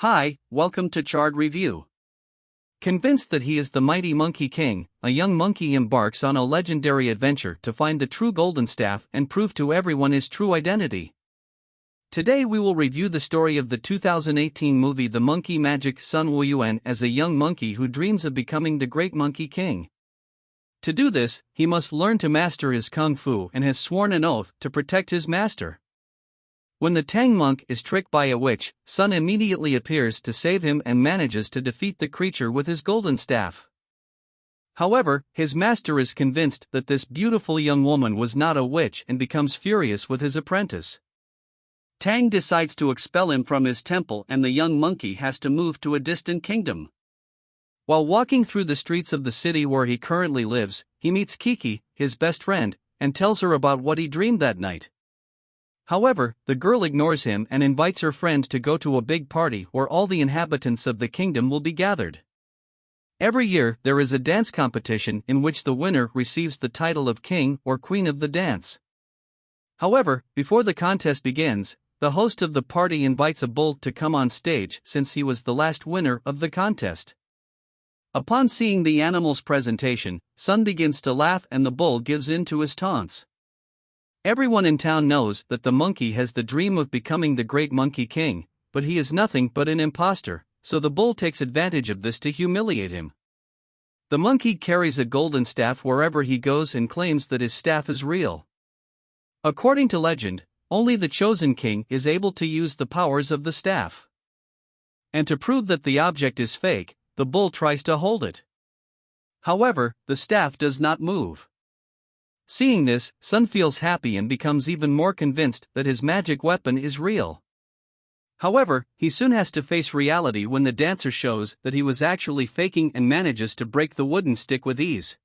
Hi, welcome to Chard Review. Convinced that he is the mighty Monkey King, a young monkey embarks on a legendary adventure to find the true golden staff and prove to everyone his true identity. Today we will review the story of the 2018 movie The Monkey Magic. Sun Wuyuan as a young monkey who dreams of becoming the great Monkey King. To do this, he must learn to master his kung fu and has sworn an oath to protect his master. When the Tang monk is tricked by a witch, Sun immediately appears to save him and manages to defeat the creature with his golden staff. However, his master is convinced that this beautiful young woman was not a witch and becomes furious with his apprentice. Tang decides to expel him from his temple and the young monkey has to move to a distant kingdom. While walking through the streets of the city where he currently lives, he meets Kiki, his best friend, and tells her about what he dreamed that night. However, the girl ignores him and invites her friend to go to a big party where all the inhabitants of the kingdom will be gathered. Every year, there is a dance competition in which the winner receives the title of king or queen of the dance. However, before the contest begins, the host of the party invites a bull to come on stage since he was the last winner of the contest. Upon seeing the animal's presentation, Sun begins to laugh and the bull gives in to his taunts. Everyone in town knows that the monkey has the dream of becoming the great Monkey King, but he is nothing but an imposter, so the bull takes advantage of this to humiliate him. The monkey carries a golden staff wherever he goes and claims that his staff is real. According to legend, only the chosen king is able to use the powers of the staff. And to prove that the object is fake, the bull tries to hold it. However, the staff does not move. Seeing this, Sun feels happy and becomes even more convinced that his magic weapon is real. However, he soon has to face reality when the dancer shows that he was actually faking and manages to break the wooden stick with ease.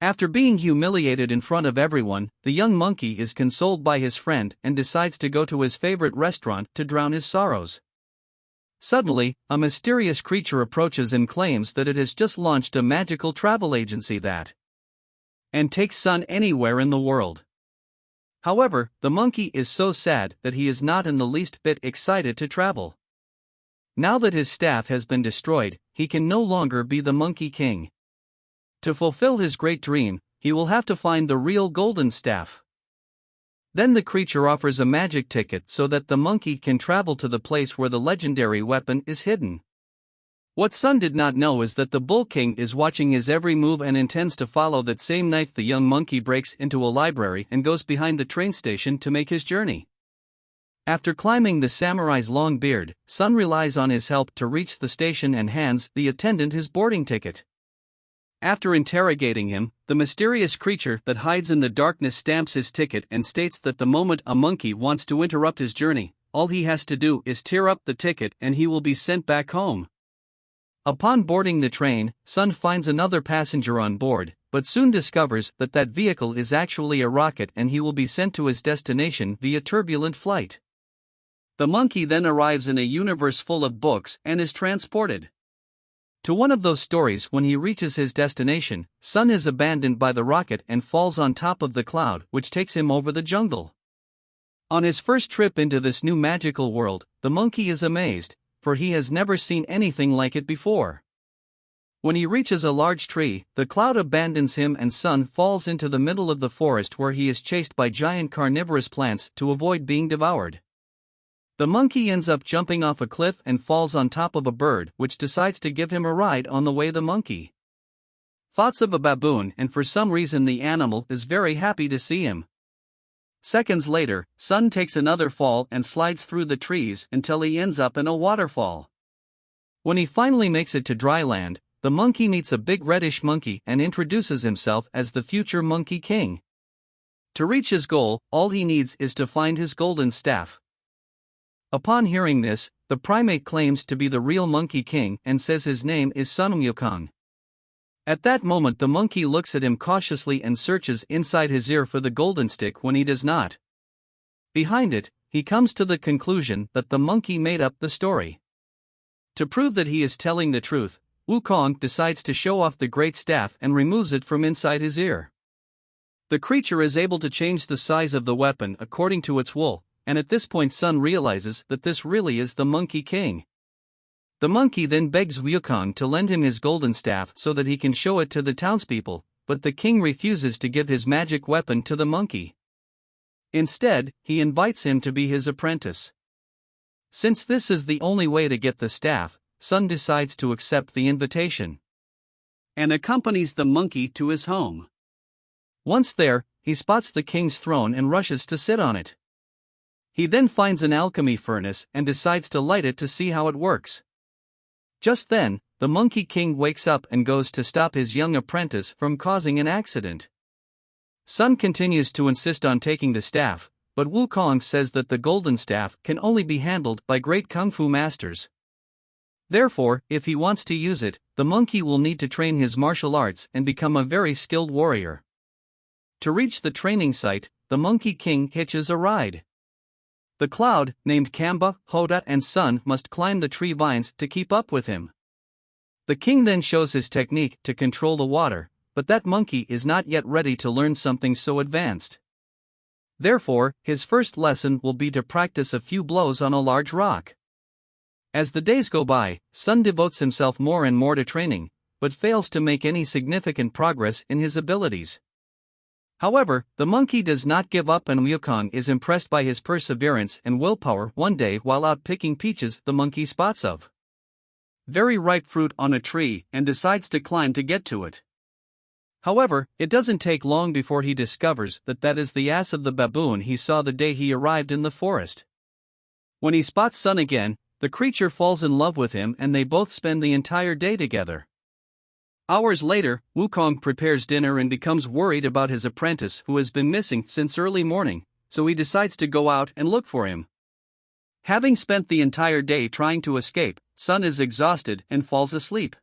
After being humiliated in front of everyone, the young monkey is consoled by his friend and decides to go to his favorite restaurant to drown his sorrows. Suddenly, a mysterious creature approaches and claims that it has just launched a magical travel agency that and takes Sun anywhere in the world. However, the monkey is so sad that he is not in the least bit excited to travel. Now that his staff has been destroyed, he can no longer be the Monkey King. To fulfill his great dream, he will have to find the real golden staff. Then the creature offers a magic ticket so that the monkey can travel to the place where the legendary weapon is hidden. What Sun did not know is that the Bull King is watching his every move and intends to follow. That same night the young monkey breaks into a library and goes behind the train station to make his journey. After climbing the samurai's long beard, Sun relies on his help to reach the station and hands the attendant his boarding ticket. After interrogating him, the mysterious creature that hides in the darkness stamps his ticket and states that the moment a monkey wants to interrupt his journey, all he has to do is tear up the ticket and he will be sent back home. Upon boarding the train, Sun finds another passenger on board, but soon discovers that that vehicle is actually a rocket and he will be sent to his destination via turbulent flight. The monkey then arrives in a universe full of books and is transported to one of those stories. When he reaches his destination, Sun is abandoned by the rocket and falls on top of the cloud, which takes him over the jungle. On his first trip into this new magical world, the monkey is amazed, for he has never seen anything like it before. When he reaches a large tree, the cloud abandons him and Sun falls into the middle of the forest where he is chased by giant carnivorous plants to avoid being devoured. The monkey ends up jumping off a cliff and falls on top of a bird which decides to give him a ride on the way. The monkey thoughts of a baboon and for some reason the animal is very happy to see him. Seconds later, Sun takes another fall and slides through the trees until he ends up in a waterfall. When he finally makes it to dry land, the monkey meets a big reddish monkey and introduces himself as the future Monkey King. To reach his goal, all he needs is to find his golden staff. Upon hearing this, the primate claims to be the real Monkey King and says his name is Sun Wukong. At that moment the monkey looks at him cautiously and searches inside his ear for the golden stick. When he does not behind it, he comes to the conclusion that the monkey made up the story. To prove that he is telling the truth, Wukong decides to show off the great staff and removes it from inside his ear. The creature is able to change the size of the weapon according to its wool, and at this point Sun realizes that this really is the Monkey King. The monkey then begs Wukong to lend him his golden staff so that he can show it to the townspeople, but the king refuses to give his magic weapon to the monkey. Instead, he invites him to be his apprentice. Since this is the only way to get the staff, Sun decides to accept the invitation and accompanies the monkey to his home. Once there, he spots the king's throne and rushes to sit on it. He then finds an alchemy furnace and decides to light it to see how it works. Just then, the Monkey King wakes up and goes to stop his young apprentice from causing an accident. Sun continues to insist on taking the staff, but Wukong says that the golden staff can only be handled by great kung fu masters. Therefore, if he wants to use it, the monkey will need to train his martial arts and become a very skilled warrior. To reach the training site, the Monkey King hitches a ride. The cloud, named Kamba, Hoda and Sun, must climb the tree vines to keep up with him. The king then shows his technique to control the water, but that monkey is not yet ready to learn something so advanced. Therefore, his first lesson will be to practice a few blows on a large rock. As the days go by, Sun devotes himself more and more to training, but fails to make any significant progress in his abilities. However, the monkey does not give up and Wukong is impressed by his perseverance and willpower. One day while out picking peaches, the monkey spots a very ripe fruit on a tree and decides to climb to get to it. However, it doesn't take long before he discovers that that is the ass of the baboon he saw the day he arrived in the forest. When he spots Sun again, the creature falls in love with him and they both spend the entire day together. Hours later, Wukong prepares dinner and becomes worried about his apprentice who has been missing since early morning, so he decides to go out and look for him. Having spent the entire day trying to escape, Sun is exhausted and falls asleep.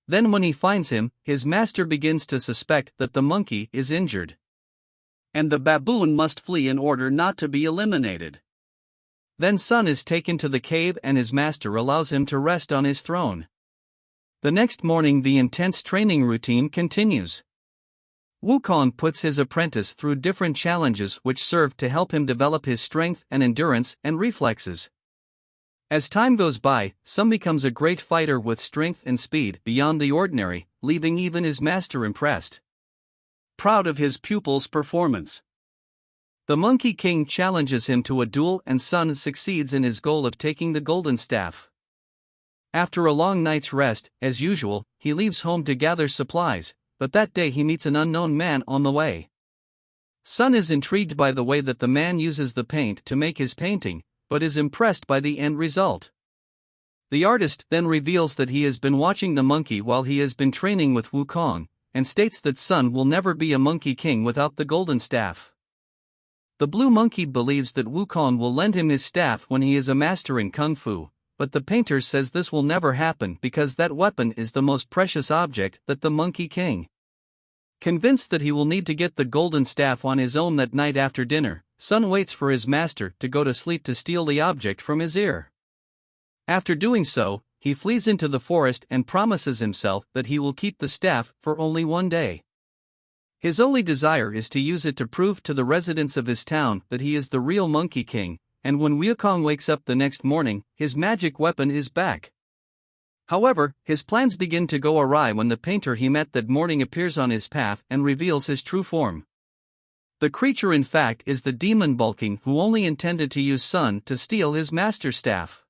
Then when he finds him, his master begins to suspect that the monkey is injured, and the baboon must flee in order not to be eliminated. Then Sun is taken to the cave and his master allows him to rest on his throne. The next morning the intense training routine continues. Wukong puts his apprentice through different challenges which serve to help him develop his strength and endurance and reflexes. As time goes by, Sun becomes a great fighter with strength and speed beyond the ordinary, leaving even his master impressed. Proud of his pupil's performance, the Monkey King challenges him to a duel and Sun succeeds in his goal of taking the golden staff. After a long night's rest, as usual, he leaves home to gather supplies, but that day he meets an unknown man on the way. Sun is intrigued by the way that the man uses the paint to make his painting, but is impressed by the end result. The artist then reveals that he has been watching the monkey while he has been training with Wukong, and states that Sun will never be a Monkey King without the golden staff. The blue monkey believes that Wukong will lend him his staff when he is a master in kung fu, but the painter says this will never happen because that weapon is the most precious object that the Monkey King. Convinced that he will need to get the golden staff on his own that night after dinner, Sun waits for his master to go to sleep to steal the object from his ear. After doing so, he flees into the forest and promises himself that he will keep the staff for only one day. His only desire is to use it to prove to the residents of his town that he is the real Monkey King, and when Wukong wakes up the next morning, his magic weapon is back. However, his plans begin to go awry when the painter he met that morning appears on his path and reveals his true form. The creature in fact is the demon Bulking who only intended to use Sun to steal his master staff.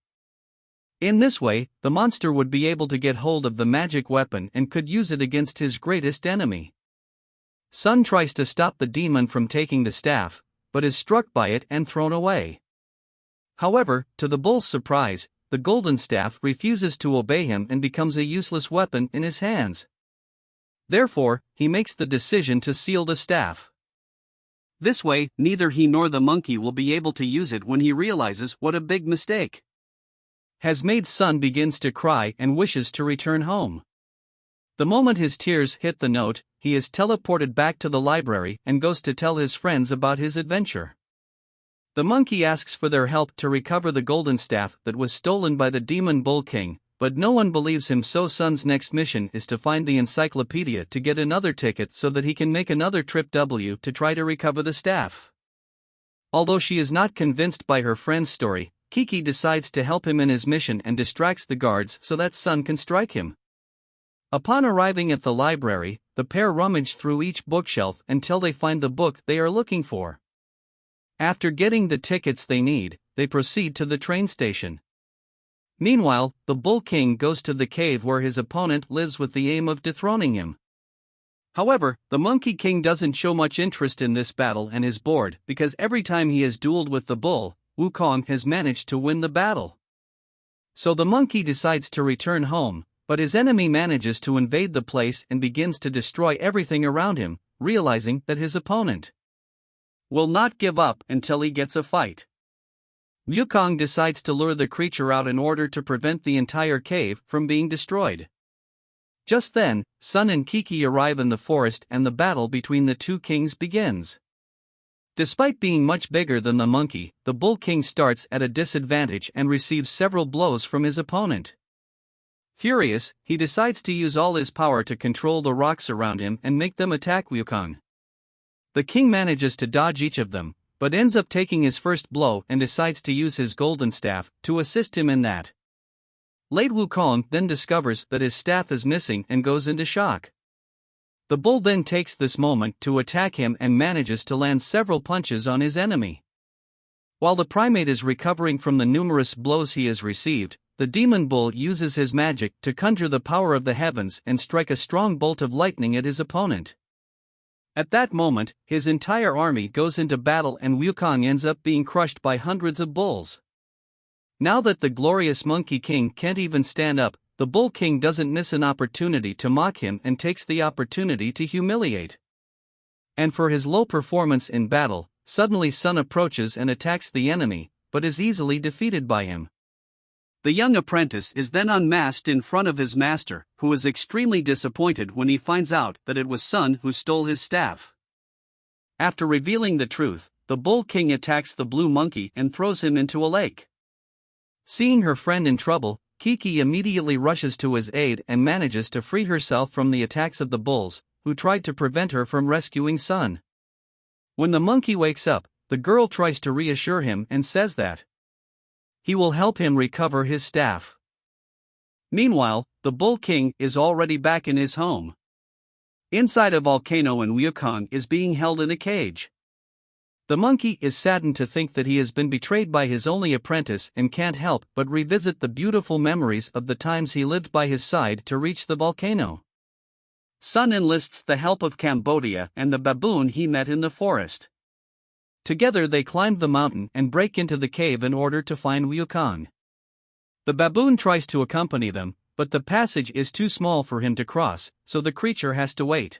In this way, the monster would be able to get hold of the magic weapon and could use it against his greatest enemy. Sun tries to stop the demon from taking the staff, but is struck by it and thrown away. However, to the bull's surprise, the golden staff refuses to obey him and becomes a useless weapon in his hands. Therefore, he makes the decision to seal the staff. This way, neither he nor the monkey will be able to use it when he realizes what a big mistake has made. Sun begins to cry and wishes to return home. The moment his tears hit the note, he is teleported back to the library and goes to tell his friends about his adventure. The monkey asks for their help to recover the golden staff that was stolen by the demon Bull King, but no one believes him, so Sun's next mission is to find the encyclopedia to get another ticket so that he can make another trip to try to recover the staff. Although she is not convinced by her friend's story, Kiki decides to help him in his mission and distracts the guards so that Sun can strike him. Upon arriving at the library, the pair rummage through each bookshelf until they find the book they are looking for. After getting the tickets they need, they proceed to the train station. Meanwhile, the Bull King goes to the cave where his opponent lives with the aim of dethroning him. However, the Monkey King doesn't show much interest in this battle and is bored because every time he has dueled with the bull, Wukong has managed to win the battle. So the monkey decides to return home, but his enemy manages to invade the place and begins to destroy everything around him, realizing that his opponent will not give up until he gets a fight. Wukong decides to lure the creature out in order to prevent the entire cave from being destroyed. Just then, Sun and Kiki arrive in the forest and the battle between the two kings begins. Despite being much bigger than the monkey, the Bull King starts at a disadvantage and receives several blows from his opponent. Furious, he decides to use all his power to control the rocks around him and make them attack Wukong. The king manages to dodge each of them, but ends up taking his first blow and decides to use his golden staff to assist him in that. Late Wukong then discovers that his staff is missing and goes into shock. The bull then takes this moment to attack him and manages to land several punches on his enemy. While the primate is recovering from the numerous blows he has received, the demon bull uses his magic to conjure the power of the heavens and strike a strong bolt of lightning at his opponent. At that moment, his entire army goes into battle and Wukong ends up being crushed by hundreds of bulls. Now that the glorious Monkey King can't even stand up, the Bull King doesn't miss an opportunity to mock him and takes the opportunity to humiliate. And for his low performance in battle, suddenly Sun approaches and attacks the enemy, but is easily defeated by him. The young apprentice is then unmasked in front of his master, who is extremely disappointed when he finds out that it was Sun who stole his staff. After revealing the truth, the Bull King attacks the blue monkey and throws him into a lake. Seeing her friend in trouble, Kiki immediately rushes to his aid and manages to free herself from the attacks of the bulls, who tried to prevent her from rescuing Sun. When the monkey wakes up, the girl tries to reassure him and says that he will help him recover his staff. Meanwhile, the Bull King is already back in his home. Inside a volcano and Wukong is being held in a cage. The monkey is saddened to think that he has been betrayed by his only apprentice and can't help but revisit the beautiful memories of the times he lived by his side to reach the volcano. Sun enlists the help of Cambodia and the baboon he met in the forest. Together they climb the mountain and break into the cave in order to find Wukong. The baboon tries to accompany them, but the passage is too small for him to cross, so the creature has to wait.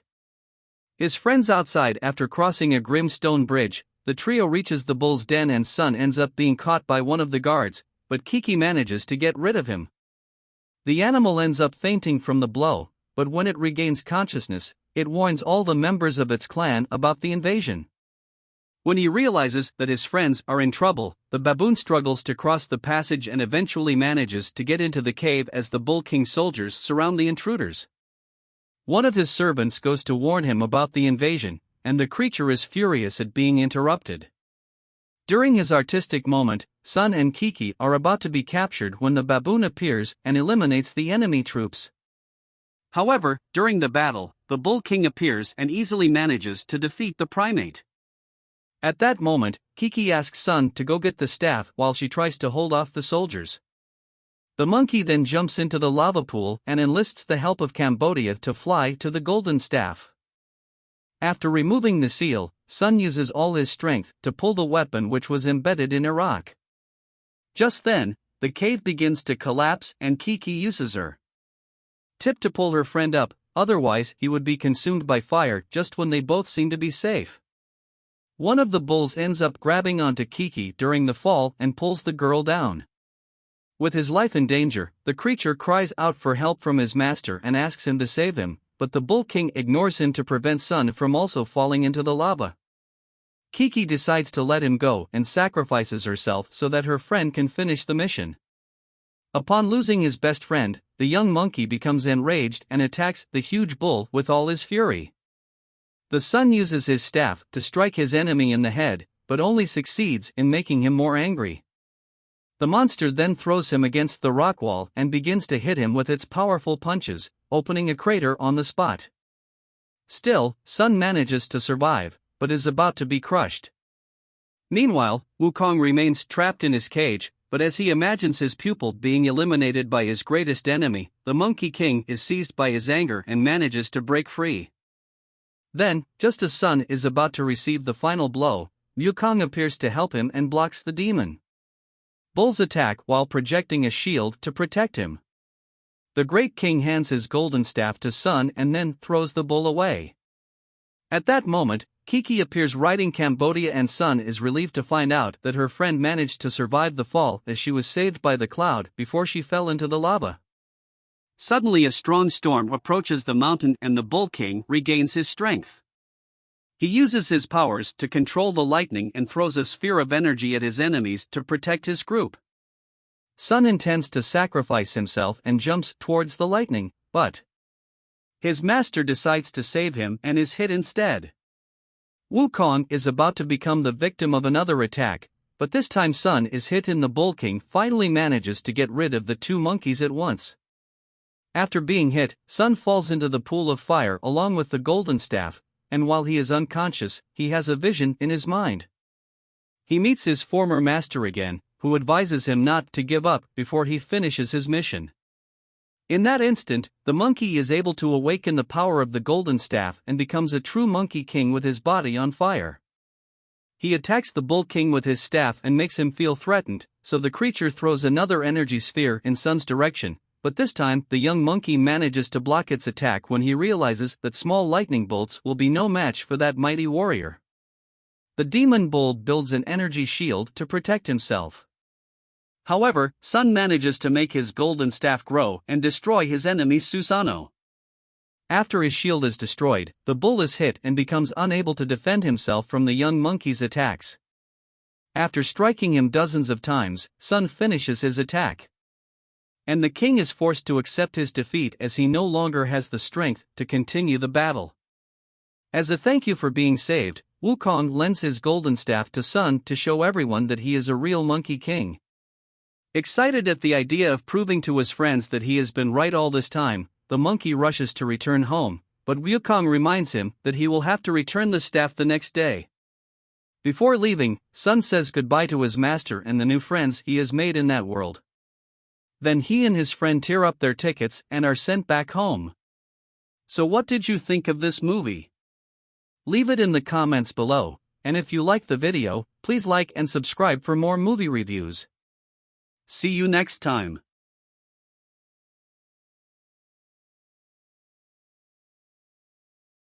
His friends outside after crossing a grim stone bridge, the trio reaches the bull's den and Sun ends up being caught by one of the guards, but Kiki manages to get rid of him. The animal ends up fainting from the blow, but when it regains consciousness, it warns all the members of its clan about the invasion. When he realizes that his friends are in trouble, the baboon struggles to cross the passage and eventually manages to get into the cave as the Bull King's soldiers surround the intruders. One of his servants goes to warn him about the invasion, and the creature is furious at being interrupted. During his artistic moment, Sun and Kiki are about to be captured when the baboon appears and eliminates the enemy troops. However, during the battle, the Bull King appears and easily manages to defeat the primate. At that moment, Kiki asks Sun to go get the staff while she tries to hold off the soldiers. The monkey then jumps into the lava pool and enlists the help of Cambodia to fly to the golden staff. After removing the seal, Sun uses all his strength to pull the weapon which was embedded in a rock. Just then, the cave begins to collapse and Kiki uses her tip to pull her friend up, otherwise he would be consumed by fire just when they both seem to be safe. One of the bulls ends up grabbing onto Kiki during the fall and pulls the girl down. With his life in danger, the creature cries out for help from his master and asks him to save him, but the Bull King ignores him to prevent Sun from also falling into the lava. Kiki decides to let him go and sacrifices herself so that her friend can finish the mission. Upon losing his best friend, the young monkey becomes enraged and attacks the huge bull with all his fury. The Sun uses his staff to strike his enemy in the head, but only succeeds in making him more angry. The monster then throws him against the rock wall and begins to hit him with its powerful punches, opening a crater on the spot. Still, Sun manages to survive, but is about to be crushed. Meanwhile, Wukong remains trapped in his cage, but as he imagines his pupil being eliminated by his greatest enemy, the Monkey King is seized by his anger and manages to break free. Then, just as Sun is about to receive the final blow, Wukong appears to help him and blocks the demon Bull's attack while projecting a shield to protect him. The Great King hands his golden staff to Sun and then throws the bull away. At that moment, Kiki appears riding Cambodia and Sun is relieved to find out that her friend managed to survive the fall as she was saved by the cloud before she fell into the lava. Suddenly a strong storm approaches the mountain and the Bull King regains his strength. He uses his powers to control the lightning and throws a sphere of energy at his enemies to protect his group. Sun intends to sacrifice himself and jumps towards the lightning, but his master decides to save him and is hit instead. Wukong is about to become the victim of another attack, but this time Sun is hit and the Bull King finally manages to get rid of the two monkeys at once. After being hit, Sun falls into the pool of fire along with the golden staff, and while he is unconscious, he has a vision in his mind. He meets his former master again, who advises him not to give up before he finishes his mission. In that instant, the monkey is able to awaken the power of the golden staff and becomes a true Monkey King with his body on fire. He attacks the Bull King with his staff and makes him feel threatened, so the creature throws another energy sphere in Sun's direction, but this time the young monkey manages to block its attack when he realizes that small lightning bolts will be no match for that mighty warrior. The demon bull builds an energy shield to protect himself. However, Sun manages to make his golden staff grow and destroy his enemy Susanoo. After his shield is destroyed, the bull is hit and becomes unable to defend himself from the young monkey's attacks. After striking him dozens of times, Sun finishes his attack. And the king is forced to accept his defeat as he no longer has the strength to continue the battle. As a thank you for being saved, Wukong lends his golden staff to Sun to show everyone that he is a real Monkey King. Excited at the idea of proving to his friends that he has been right all this time, the monkey rushes to return home, but Wukong reminds him that he will have to return the staff the next day. Before leaving, Sun says goodbye to his master and the new friends he has made in that world. Then he and his friend tear up their tickets and are sent back home. So what did you think of this movie? Leave it in the comments below, and if you like the video, please like and subscribe for more movie reviews. See you next time.